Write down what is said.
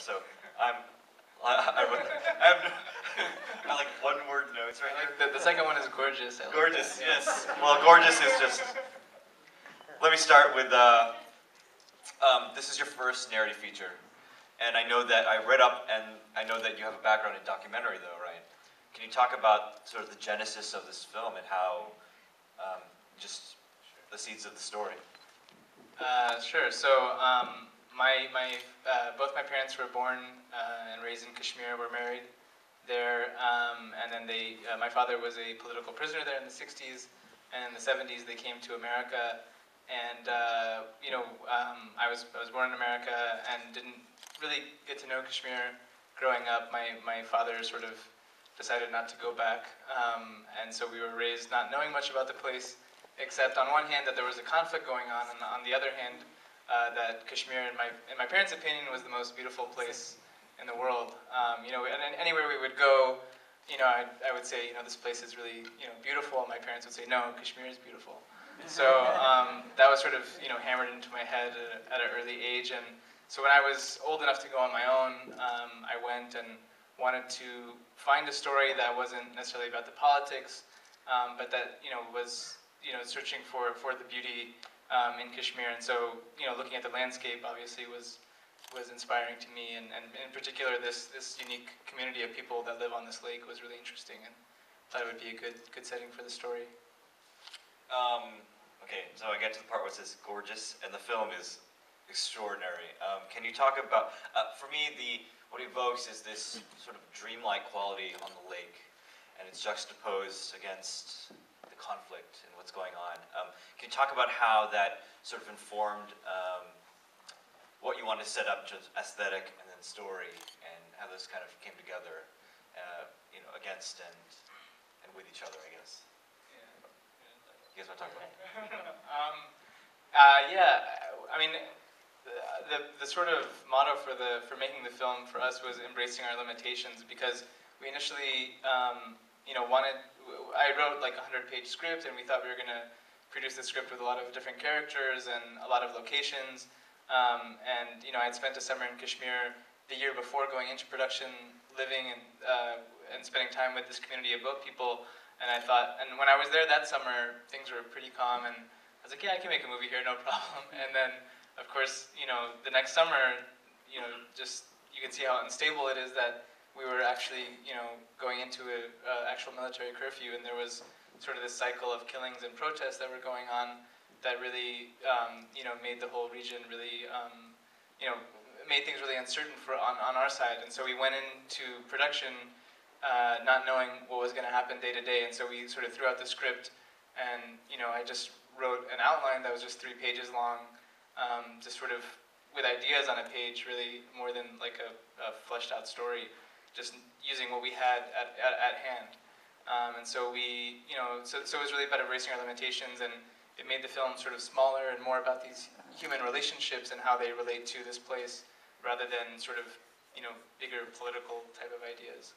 So I have like one-word notes right here. The second one is gorgeous. Gorgeous, yes. Well, gorgeous is just. Let me start with. This is your first narrative feature, and I know that I read up, and I know that you have a background in documentary, though, right? Can you talk about sort of the genesis of this film and how, just the seeds of the story? Sure. So both my parents were born and raised in Kashmir. Were married there, and then my father was a political prisoner there in the '60s, and in the '70s they came to America. And I was born in America and didn't really get to know Kashmir growing up. My father sort of decided not to go back, and so we were raised not knowing much about the place, except on one hand that there was a conflict going on, and on the other hand that Kashmir, in my parents' opinion, was the most beautiful place in the world. And anywhere we would go, I would say, this place is really, beautiful. And my parents would say, no, Kashmir is beautiful. So that was sort of, hammered into my head at an early age. And so when I was old enough to go on my own, I went and wanted to find a story that wasn't necessarily about the politics, but that, was, searching for the beauty in Kashmir. And so, looking at the landscape obviously was inspiring to me, and in particular this unique community of people that live on this lake was really interesting, and thought it would be a good setting for the story. Okay, so I get to the part where it says gorgeous, and the film is extraordinary. Can you talk about, for me, what evokes is this sort of dreamlike quality on the lake, and it's juxtaposed against the conflict and what's going on. Can you talk about how that sort of informed what you want to set up, just aesthetic and then story, and how those kind of came together, against and with each other, I guess. You guys want to talk about it? Yeah, I mean, the sort of motto for making the film for us was embracing our limitations, because we initially, I wrote like a 100-page script, and we thought we were going to produce the script with a lot of different characters and a lot of locations. And I'd spent a summer in Kashmir the year before going into production, living and spending time with this community of boat people. And I thought, and when I was there that summer, things were pretty calm, and I was like, yeah, I can make a movie here, no problem. And then, of course, the next summer, just you can see how unstable it is that we were actually, going into an actual military curfew, and there was sort of this cycle of killings and protests that were going on that really, made the whole region really, made things really uncertain on our side. And so we went into production not knowing what was going to happen day to day, and so we sort of threw out the script, and I just wrote an outline that was just 3 pages long, just sort of with ideas on a page, really more than like a fleshed out story, just using what we had at hand. And so we, so it was really about embracing our limitations, and it made the film sort of smaller and more about these human relationships and how they relate to this place, rather than sort of, bigger political type of ideas.